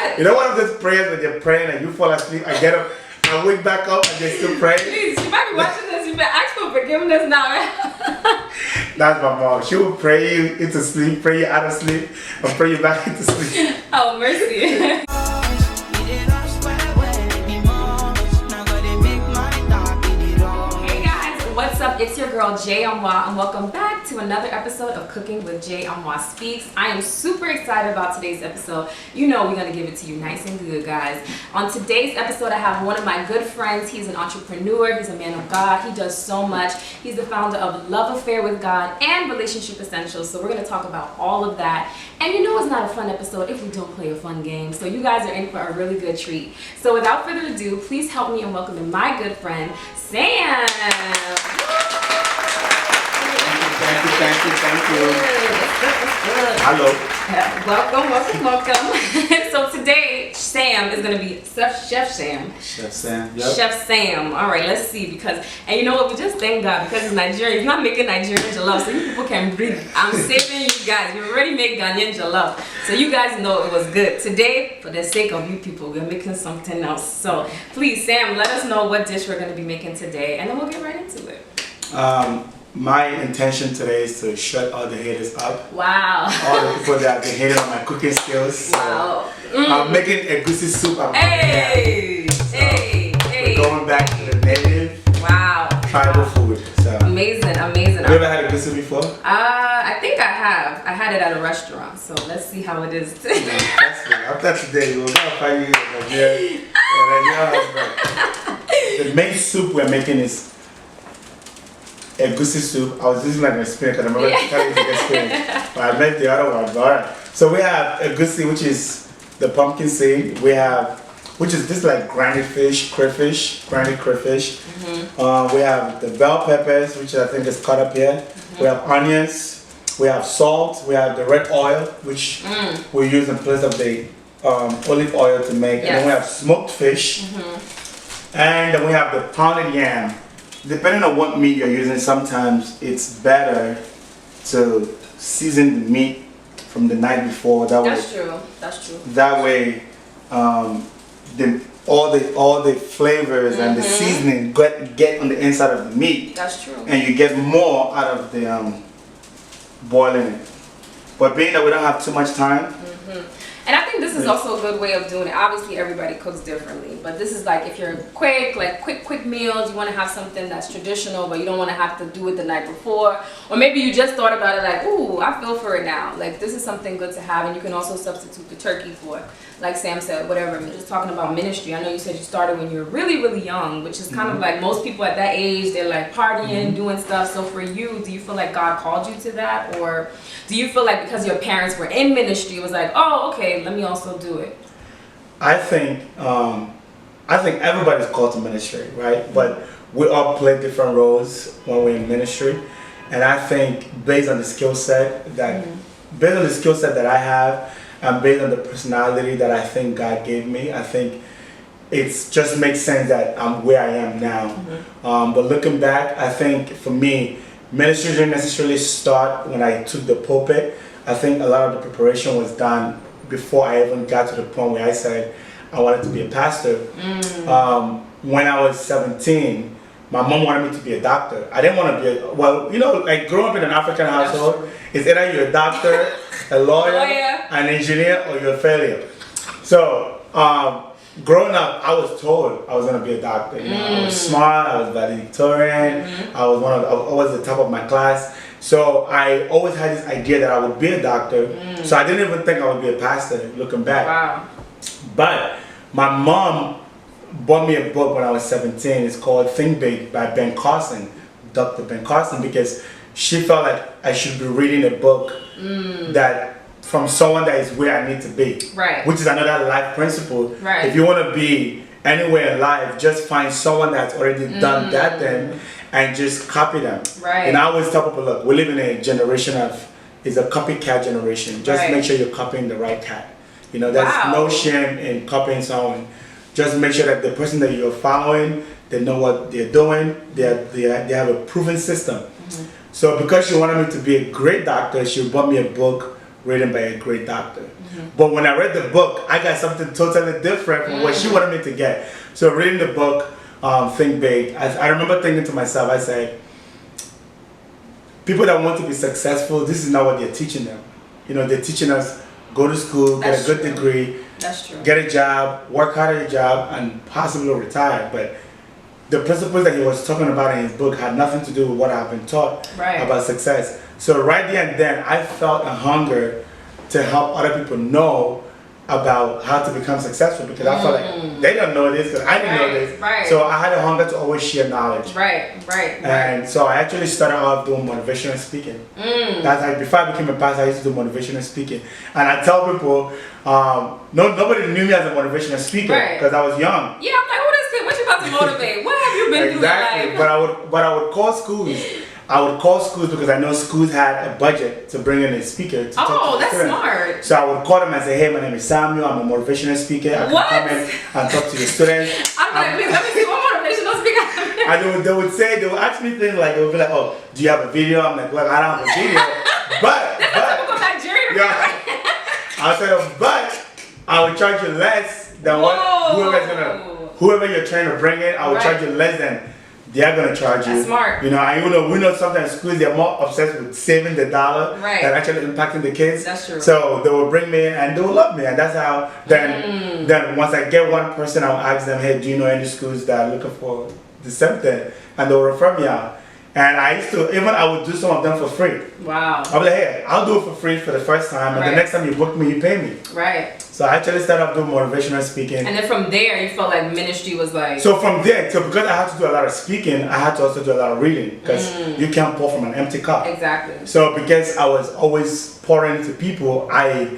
You know one of those prayers when you're praying and you fall asleep, I get up, I wake back up and they still pray? Please, you might be watching this, you better ask for forgiveness now, right? That's my mom. She will pray you into sleep, pray you out of sleep, and pray you back into sleep. Oh, mercy. What's up? It's your girl JAmoah, and welcome back to another episode of Cooking with JAmoah Speaks. I am super excited about today's episode. You know we're gonna give it to you nice and good, guys. On today's episode, I have one of my good friends. He's an entrepreneur. He's a man of God. He does so much. He's the founder of Love Affair with God and Relationship Essentials. So we're gonna talk about all of that. And you know it's not a fun episode if we don't play a fun game. So you guys are in for a really good treat. So without further ado, please help me in welcoming my good friend, Sam. Thank you. Hello. Welcome. So today, Sam is going to be Chef Sam. Chef Sam, yep. Chef Sam. All right, let's see. And you know what? We just thank God because it's Nigerian. He's not making Nigerian jollof, so you people can breathe. I'm saving you guys. We already made Ghanaian jollof, so you guys know it was good. Today, for the sake of you people, we're making something else. So please, Sam, let us know what dish we're going to be making today, and then we'll get right into it. My intention today is to shut all the haters up. Wow. All the people that have been hating on my cooking skills. Wow. I'm making Egusi soup. Hey! We're going back to the native tribal food. So. Amazing. Have you ever had Egusi before? I think I have. I had it at a restaurant, so let's see how it is. After today, we'll find you a Nigerian husband. The main soup we're making is Egusi soup. I was using like an spinach because I remember telling you to get spinach, but I meant the other one. But alright. So we have Egusi, which is the pumpkin seed. We have, which is this like grinded fish, grinded crayfish. We have the bell peppers, which I think is cut up here. We have onions. We have salt. We have the red oil, which we use in place of the olive oil to make. And then we have smoked fish. And then we have the pounded yam. Depending on what meat you're using, sometimes it's better to season the meat from the night before. That's true. That way, all the flavors and the seasoning get on the inside of the meat. That's true. And you get more out of the boiling it. But being that we don't have too much time. And I think this is also a good way of doing it. Obviously, everybody cooks differently, but this is like if you're quick meals, you want to have something that's traditional, but you don't want to have to do it the night before. Or maybe you just thought about it like, ooh, I feel for it now. Like this is something good to have, and you can also substitute the turkey for it. Like Sam said, whatever. I'm just talking about ministry. I know you said you started when you were really, really young, which is kind of like most people at that age, they're like partying, doing stuff. So for you, do you feel like God called you to that? Or do you feel like because your parents were in ministry, it was like, oh, okay, let me also do it? I think everybody's called to ministry, right? But we all play different roles when we're in ministry. And I think based on the skill set that I have, and based on the personality that I think God gave me, I think it just makes sense that I'm where I am now. But looking back, I think for me, ministry didn't necessarily start when I took the pulpit. I think a lot of the preparation was done before I even got to the point where I said I wanted to be a pastor. When I was 17, my mom wanted me to be a doctor. I didn't want to be like growing up in an African household, it's either you're a doctor, a lawyer, an engineer, or you're a failure. So growing up, I was told I was going to be a doctor. You know, I was smart, I was valedictorian, I was the top of my class. So I always had this idea that I would be a doctor. So I didn't even think I would be a pastor, looking back. Wow. But my mom bought me a book when I was 17. It's called Think Big by Ben Carson, Dr. Ben Carson, because she felt like I should be reading a book that from someone that is where I need to be. Right. Which is another life principle. Right. If you want to be anywhere in life, just find someone that's already done that thing and just copy them. Right. And I always tell people, look, we live in a generation it's a copycat generation. Just make sure you're copying the right cat. You know, there's no shame in copying someone. Just make sure that the person that you're following, they know what they're doing. They have a proven system. So because she wanted me to be a great doctor, she bought me a book written by a great doctor. But when I read the book, I got something totally different from what she wanted me to get. So reading the book, Think Big, I remember thinking to myself, I said, people that want to be successful, this is not what they're teaching them. You know, they're teaching us, go to school, get a good degree, get a job, work hard at your job, and possibly retire. But the principles that he was talking about in his book had nothing to do with what I've been taught about success. So right there and then, I felt a hunger to help other people know about how to become successful, because I felt like they don't know this, because I didn't know this. So I had a hunger to always share knowledge. And so I actually started off doing motivational speaking. That's like, before I became a pastor, I used to do motivational speaking. And I tell people, nobody knew me as a motivational speaker because I was young. Yeah, I'm like, who is this? What you about to motivate? What have you been through in life? But I would call schools. I would call schools because I know schools had a budget to bring in a speaker to talk to the students. Smart. So I would call them and say, hey, my name is Samuel, I'm a motivational speaker. I can come in and talk to the students. I'm like, please let me see what motivational speaker. And they would ask me things like, they would be like, oh, do you have a video? I'm like, look, I don't have a video. But typical Nigerian. I said, but I would charge you less than whoever you're trying to bring in, I would charge you less than they're gonna charge you. That's smart. You know, and we know sometimes schools, they're more obsessed with saving the dollar than actually impacting the kids. That's true. So they will bring me in and they will love me, and that's how. Then once I get one person, I'll ask them, hey, do you know any schools that are looking for the same thing? And they'll refer me out. And I would do some of them for free. Wow. I'll be like, hey, I'll do it for free for the first time, and the next time you book me, you pay me. So I actually started off doing motivational speaking. And then from there, you felt like ministry was like... So from there, because I had to do a lot of speaking, I had to also do a lot of reading, because you can't pour from an empty cup. Exactly. So because I was always pouring into people, I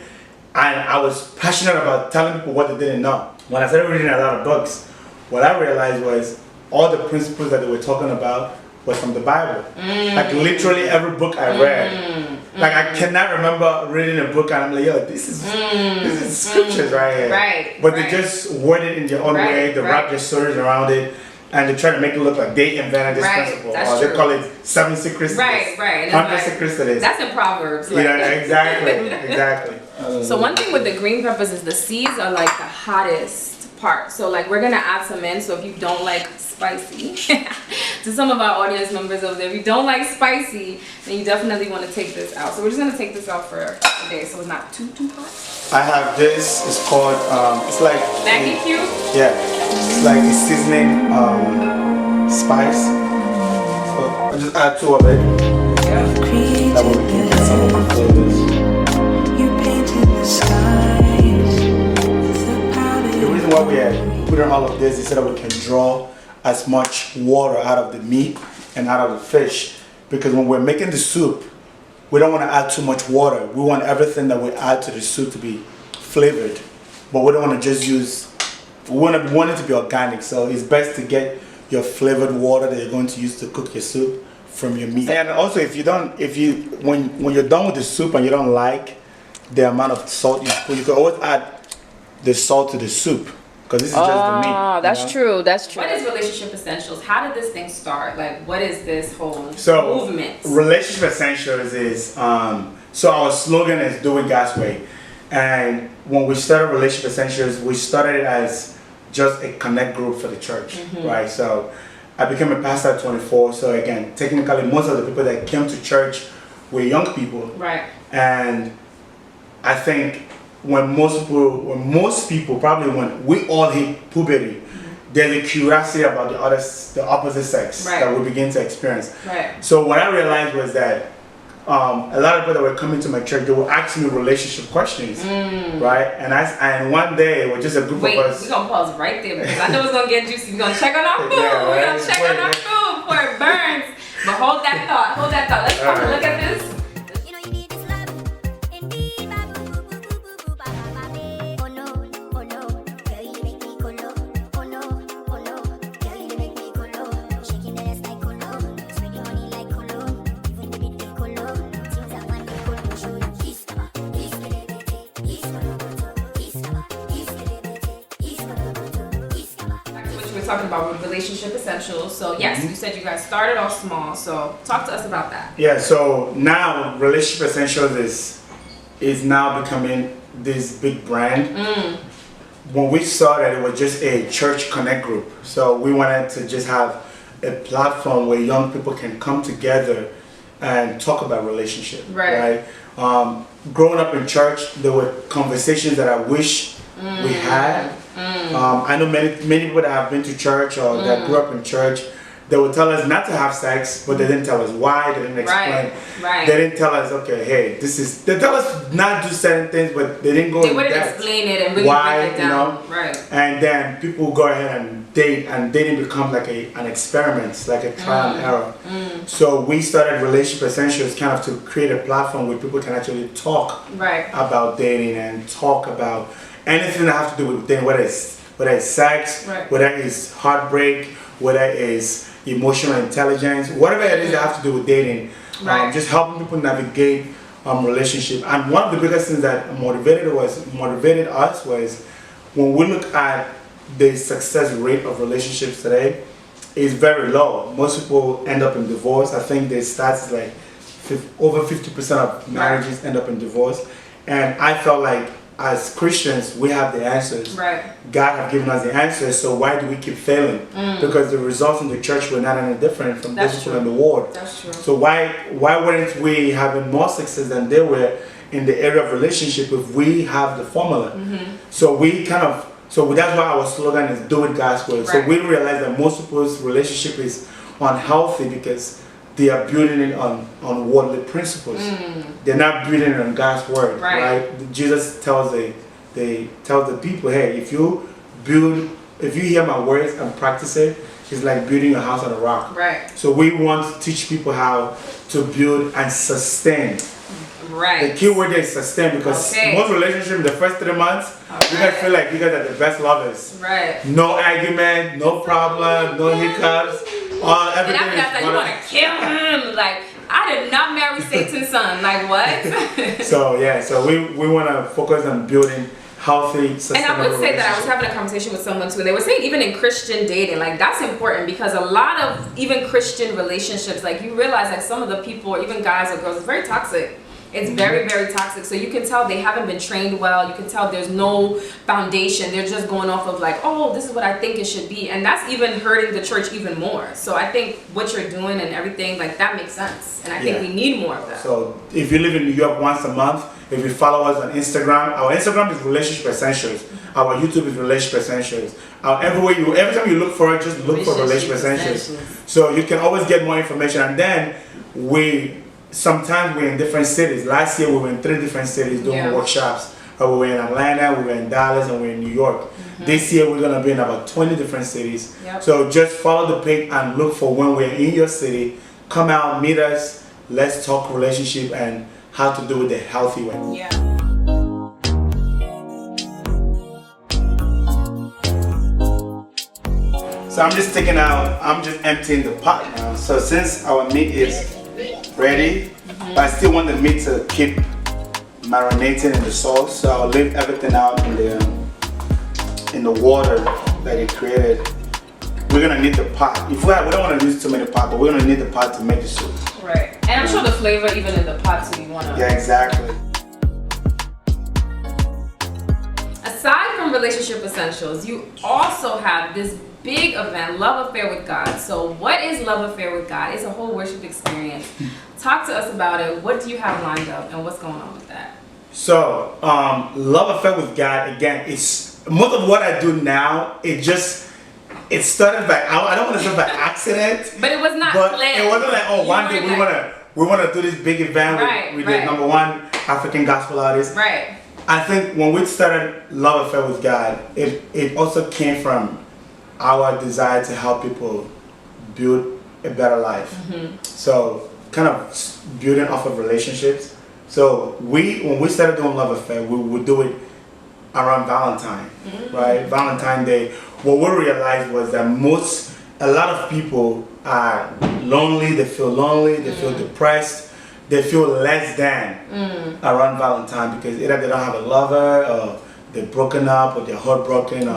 was passionate about telling people what they didn't know. When I started reading a lot of books, what I realized was all the principles that they were talking about was from the Bible. Like literally every book I read. Like I cannot remember reading a book and I'm like, yo, this is scriptures right here. But they just word it in their own way, they wrap their stories around it, and they try to make it look like they invented this principle. Or they call it 7 secrets to this. 100 secrets to this. That's in Proverbs. Yeah, exactly. So one thing with the green peppers is the seeds are like the hottest part. So like we're gonna add some in, so if you don't like spicy, to some of our audience members over there, if you don't like spicy, then you definitely want to take this out. So we're just gonna take this out for a day, so it's not too hot. I have this. It's called it's like Maggi Cube. Yeah, it's like a seasoning spice. So I'll just add 2 of it. That will give some of the flavors. The reason why we are putting all of this is so that we can draw as much water out of the meat and out of the fish, because when we're making the soup, we don't want to add too much water. We want everything that we add to the soup to be flavored, but we don't want to just use, we want it to be organic. So it's best to get your flavored water that you're going to use to cook your soup from your meat. And also, when you're done with the soup and you don't like the amount of salt you put, you can always add the salt to the soup. Because this is just the meat. Oh, that's true. That's true. What is Relationship Essentials? How did this thing start? Like, what is this whole movement? Relationship Essentials is, so our slogan is Do It God's Way. And when we started Relationship Essentials, we started it as just a connect group for the church, right? So I became a pastor at 24. So again, technically, most of the people that came to church were young people. Right. And I think when most people, probably when we all hit puberty, there's a curiosity about the opposite sex that we begin to experience. Right. So what I realized was that a lot of people that were coming to my church, they were asking me relationship questions, right? And one day it was just a group of us. We're gonna pause right there because I know it's gonna get juicy. We're gonna check on our food. We're gonna check on our food before it burns. But hold that thought. Let's come and look at this. Talking about Relationship Essentials. So yes, you said you guys started off small. So talk to us about that. Yeah. So now Relationship Essentials is now becoming this big brand. When we saw that it was just a church connect group, so we wanted to just have a platform where young people can come together and talk about relationship. Right. Growing up in church, there were conversations that I wish we had. I know many people that have been to church or that grew up in church. They would tell us not to have sex, but they didn't tell us why. They didn't explain. They didn't tell us, okay, hey, this is. They tell us not do certain things, but they didn't go. They wouldn't explain it and really break it down. And then people go ahead and date, and dating becomes like an experiment, like a trial and error. So we started Relationship Essentials, kind of to create a platform where people can actually talk about dating and talk about anything that has to do with dating, whether it's sex, whether it's heartbreak, whether it's emotional intelligence, whatever it is that has to do with dating, just helping people navigate relationship. And one of the biggest things that motivated us was when we look at the success rate of relationships today, is very low. Most people end up in divorce. I think the stats is like over 50% of marriages end up in divorce. And I felt like as Christians, we have the answers. God have given us the answers, so why do we keep failing? Because the results in the church were not any different from those people in the world. So why weren't we having more success than they were in the area of relationship if we have the formula? So that's why our slogan is do it God's way. So we realize that most people's relationship is unhealthy because they are building it on worldly principles. They're not building it on God's word, right? Jesus tells the people, hey, if you hear my words and practice it, it's like building a house on a rock. So we want to teach people how to build and sustain. The key word is sustain, because most relationships, the first 3 months, you guys feel like you guys are the best lovers. No argument, no problem, no hiccups. Everything and after that, you want to kill him. Like, I did not marry Satan's son. Like, what? So we want to focus on building healthy, sustainable. And I would say that I was having a conversation with someone too, and they were saying even in Christian dating, like that's important, because a lot of even Christian relationships, like you realize like some of the people, or even guys or girls, it's very toxic. It's very, very toxic. So you can tell they haven't been trained well. You can tell there's no foundation. They're just going off of like, oh, this is what I think it should be. And that's even hurting the church even more. So I think what you're doing and everything, like that makes sense. And I think we need more of that. So if you live in New York once a month, if you follow us on Instagram, our Instagram is Relationship Essentials. Our YouTube is Relationship Essentials. Every time you look for it, just look for Relationship Essentials. So you can always get more information. And then sometimes we're in different cities. Last year we were in 3 different cities doing workshops. We were in Atlanta, we were in Dallas, and we were in New York. This year we're going to be in about 20 different cities. So just follow the page and look for when we're in your city. Come out, meet us. Let's talk relationship and how to do it the healthy way. So I'm just emptying the pot now. So since our meat is ready, but I still want the meat to keep marinating in the sauce, so I'll leave everything out in the water that it created. We're gonna need the pot. We don't want to use too many pot, but we're gonna need the pot to make the soup. And I'm sure the flavor even in the pot too, you wanna. Yeah, exactly. Aside from Relationship Essentials, you also have this big event, Love Affair with God. So what is Love Affair with God? It's a whole worship experience. Talk to us about it. What do you have lined up and what's going on with that? So Love Affair with God, again, it's most of what I do now, it started by, I don't want to say by accident. But it was not planned. It wasn't like, oh, one day we want to do this big event with the number one African gospel artist. I think when we started Love Affair with God, it also came from our desire to help people build a better life. So kind of building off of relationships. So when we started doing Love Affair, we would do it around Valentine, right? Valentine Day. What we realized was that a lot of people are lonely, they feel depressed, they feel less than around Valentine, because either they don't have a lover, or they're broken up, or they're heartbroken, or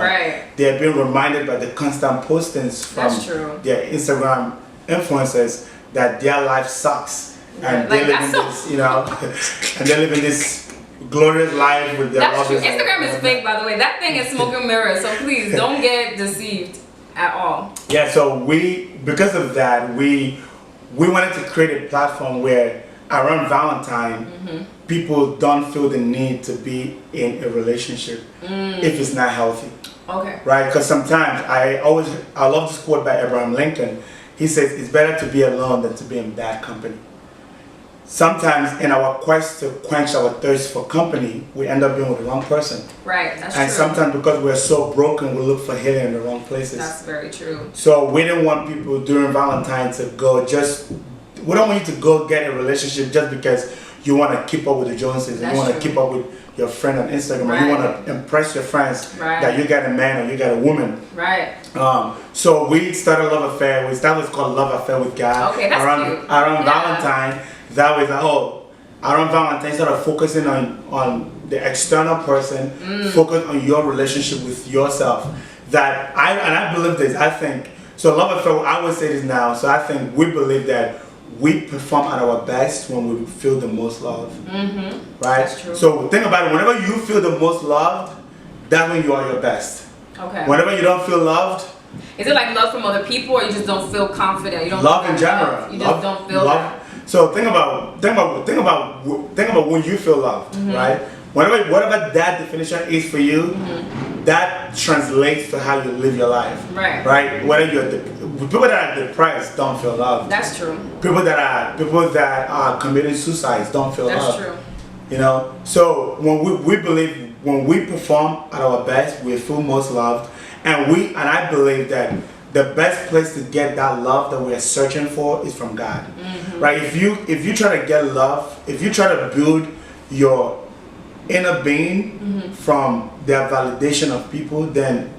they're being reminded by the constant postings from their Instagram influencers that their life sucks. And they live in this, and they live in this glorious life with their That's true. lovers. Instagram is fake, by the way. That thing is smoke and mirrors. So please don't get deceived at all. Yeah. So because of that, we wanted to create a platform where around Valentine, people don't feel the need to be in a relationship if it's not healthy. Okay. Right? Because sometimes I love this quote by Abraham Lincoln. He says, "It's better to be alone than to be in bad company." Sometimes in our quest to quench our thirst for company, we end up being with the wrong person. Right, that's and true. Sometimes because we're so broken, we look for healing in the wrong places. That's very true. So we didn't want people during Valentine to go we don't want you to go get a relationship just because you want to keep up with the Joneses. That's you want to true. keep up with your friend on Instagram. Or you want to impress your friends that you got a man or you got a woman. Right. So we started Love Affair. We started what's called Love Affair with God. Okay, that's cute. Around Valentine. That was around Valentine, instead of focusing on the external person, focus on your relationship with yourself. I believe this. I think so. Love Affair. I would say this now. So I think we believe that we perform at our best when we feel the most love. Right. That's true. So think about it. Whenever you feel the most loved, that's when you are your best. Okay. Whenever you don't feel loved. Is it like love from other people, or you just don't feel confident? You don't love in general. You just don't feel that. So think about when you feel loved, right? Whatever that definition is for you, that translates to how you live your life. Right. Right. Whether people that are depressed don't feel loved. That's true. People that are committing suicides don't feel loved. That's true. You know. So when we believe when we perform at our best, we feel most loved, and I believe that the best place to get that love that we are searching for is from God. Right? If you try to get love, if you try to build your inner being from their validation of people, then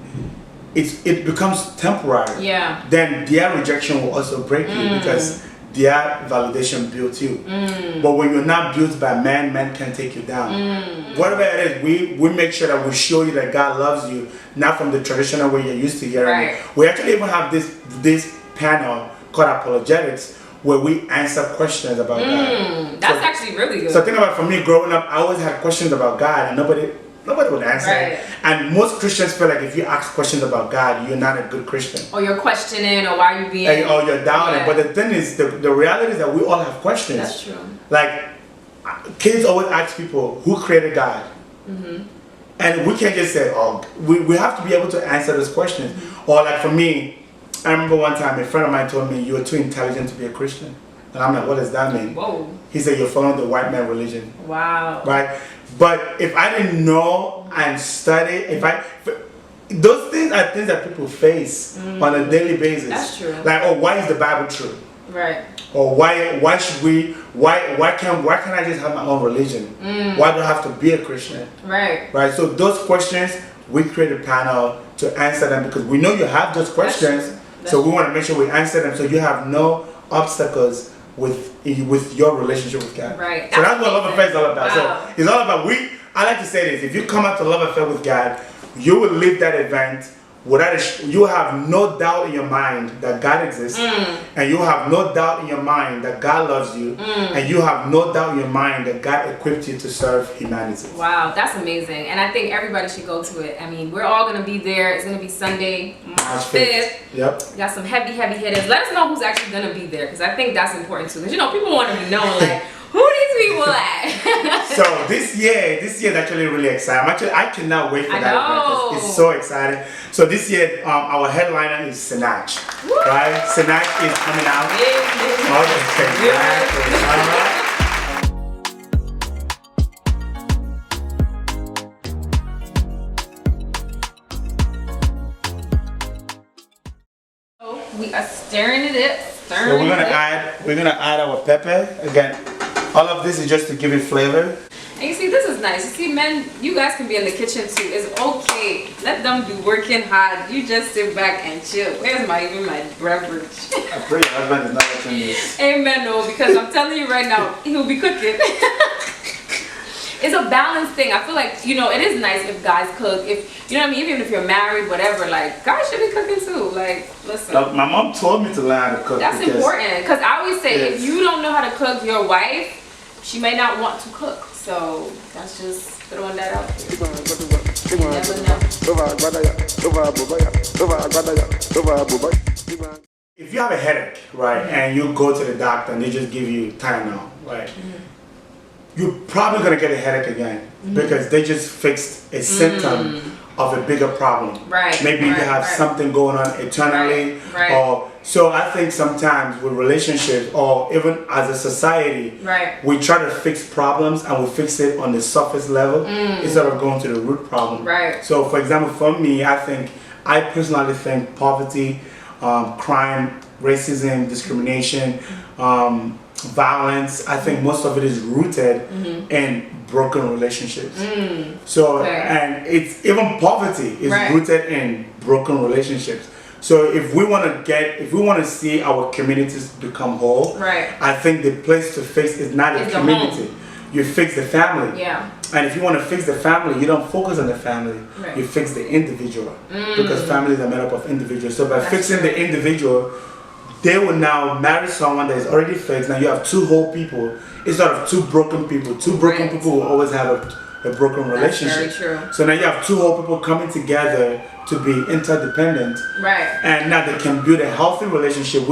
it becomes temporary. Yeah. Then their rejection will also break you because their validation built you. But when you're not built by man can take you down. Whatever it is, we make sure that we show you that God loves you, not from the traditional way you're used to hearing it. We actually even have this panel called Apologetics, where we answer questions about God. That's actually really good. So think about, for me growing up, I always had questions about God and nobody would answer it. And most Christians feel like if you ask questions about God, you're not a good Christian. Or you're questioning, or why are you being... or you're doubting. But the thing is, the reality is that we all have questions. That's true. Like, kids always ask people, who created God? And we can't just say, we have to be able to answer those questions. Or like for me, I remember one time a friend of mine told me, you're too intelligent to be a Christian. And I'm like, what does that mean? Whoa. He said, you're following the white man religion. Wow. Right? But if I didn't know and study, those things are things that people face on a daily basis. That's true. Like, why is the Bible true? Right. Or why can't I just have my own religion? Why do I have to be a Christian? Right. Right. So those questions, we create a panel to answer them because we know you have those questions. So we want to make sure we answer them so you have no obstacles with your relationship with God. Right. So that's what Love Affair is all about. Wow. So it's all about I like to say this, if you come out to Love Affair with God, you will leave that event you have no doubt in your mind that God exists, and you have no doubt in your mind that God loves you, and you have no doubt in your mind that God equipped you to serve humanity. Wow, that's amazing. And I think everybody should go to it. I mean, we're all going to be there. It's going to be Sunday, March 5th. Yep. We got some heavy hitters. Let us know who's actually going to be there, because I think that's important too. Because, people want to be known, like, who these people at? So this year is actually really exciting. I cannot wait for that event. It's so exciting. So this year, our headliner is Spinach. Right? Spinach is coming out. We are stirring it up. So we're gonna add our pepper again. All of this is just to give it flavor. And you see, this is nice. You see, men, you guys can be in the kitchen too. It's okay. Let them be working hard. You just sit back and chill. Where's my beverage? I pray your husband is not watching this. Amen, no, because I'm telling you right now, he'll be cooking. It's a balanced thing. I feel like, it is nice if guys cook. If you know what I mean, even if you're married, whatever, like, guys should be cooking too. Like, listen. My mom told me to learn how to cook. That's important. Because I always say, if you don't know how to cook, your wife, she may not want to cook. So that's just throwing that out there. If you have a headache, right, and you go to the doctor and they just give you Tylenol, right, you're probably gonna get a headache again because they just fixed a symptom of a bigger problem. Right. Maybe you have something going on internally, or so I think sometimes with relationships or even as a society, we try to fix problems and we fix it on the surface level instead of going to the root problem. Right. So for example, for me, I personally think poverty, crime, racism, discrimination, violence, I think most of it is rooted in broken relationships. So, and it's even poverty is rooted in broken relationships. So if we want to see our communities become whole, I think the place to fix is not the community. You fix the family. Yeah. And if you want to fix the family, you don't focus on the family. You fix the individual because families are made up of individuals. So by fixing the individual, they will now marry someone that is already fixed. Now you have two whole people instead of two broken people. Two broken people will always have a broken relationship. That's very true. So now you have two whole people coming together to be interdependent. And now they can build a healthy relationship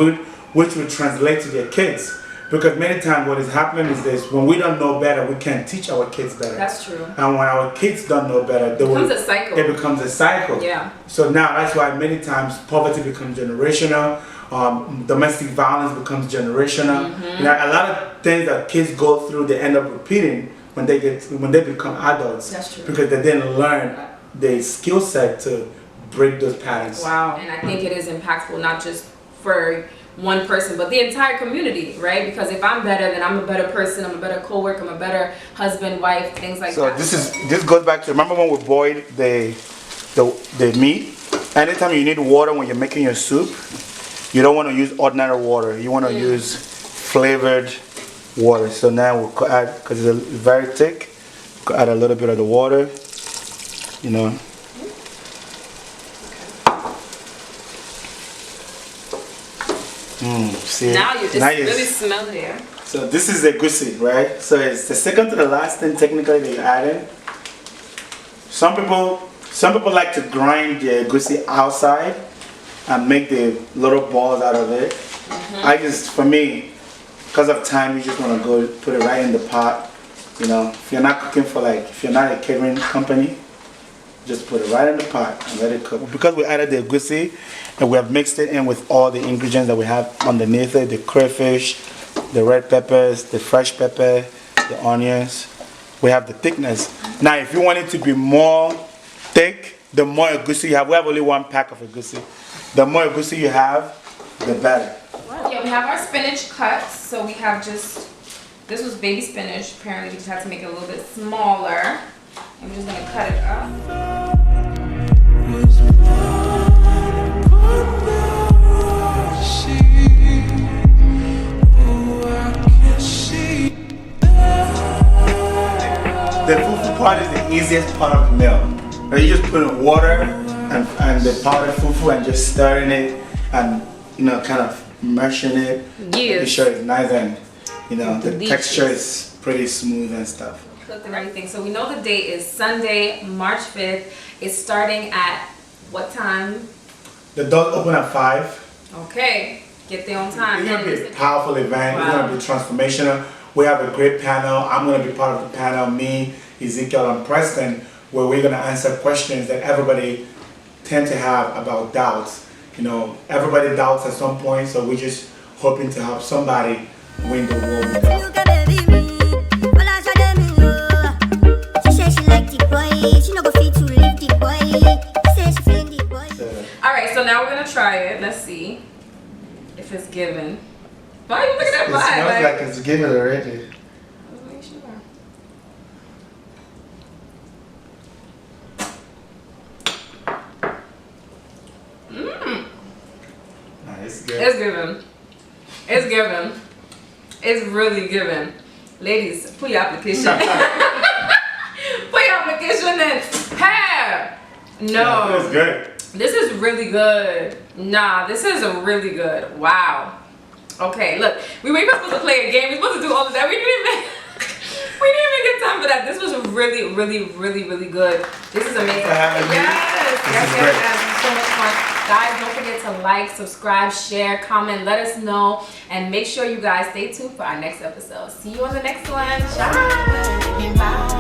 which will translate to their kids. Because many times what is happening is this: when we don't know better, we can't teach our kids better. That's true. And when our kids don't know better, it becomes a cycle. Yeah. So now that's why many times poverty becomes generational. Domestic violence becomes generational. You know, a lot of things that kids go through, they end up repeating when they become adults. That's true. Because they didn't learn the skill set to break those patterns. Wow. And I think it is impactful not just for one person but the entire community, right? Because if I'm better, then I'm a better person, I'm a better co-worker, I'm a better husband, wife, things like that. So this goes back to, remember when we boiled the meat? Anytime you need water when you're making your soup, you don't want to use ordinary water. You want to use flavored water. So now we'll add, because it's very thick, we'll add a little bit of the water, you know. See, now you just really smell it here. So this is the Egusi, right? So it's the second to the last thing technically that you add in. Some people like to grind the Egusi outside and make the little balls out of it. For me, because of time, you just want to go put it right in the pot. You know, if you're not cooking if you're not a catering company, just put it right in the pot and let it cook. Because we added the Egusi and we have mixed it in with all the ingredients that we have underneath it, the crayfish, the red peppers, the fresh pepper, the onions. We have the thickness. Now if you want it to be more thick, the more Egusi you have. We have only one pack of Egusi. The more Egusi you have, the better. Yeah, we have our spinach cuts. So we have this was baby spinach. Apparently we just have to make it a little bit smaller. I'm just gonna cut it up. The fufu part is the easiest part of the meal. You just put in water and the powdered fufu and just stirring it and kind of mashing it. Making sure it's nice and the texture is pretty smooth and stuff. Cook the right thing. So we know the date is Sunday, March 5th. It's starting at what time? The doors open at 5. Okay, get there on time. It's going to be a powerful event. It's going to be transformational. We have a great panel. I'm going to be part of the panel, me, Ezekiel, and Preston, where we're going to answer questions that everybody tend to have about doubts. Everybody doubts at some point, so we're just hoping to help somebody win the war with doubt. Alright, so now we're going to try it. Let's see if it's given. Why are you looking at mine? It smells like it's given already. Let's make sure. It's good. It's given. It's given. It's really given. Ladies, put your application. Put your application in. Hey! No. It's good. This is really good. Nah, this is really good. Wow. Okay, look. We were even supposed to play a game. We're supposed to do all of that. We didn't even. We didn't even get time for that. This was really, really, really, really good. This is amazing. Yes. It's so much fun. Guys, don't forget to like, subscribe, share, comment, let us know, and make sure you guys stay tuned for our next episode. See you on the next one. Bye.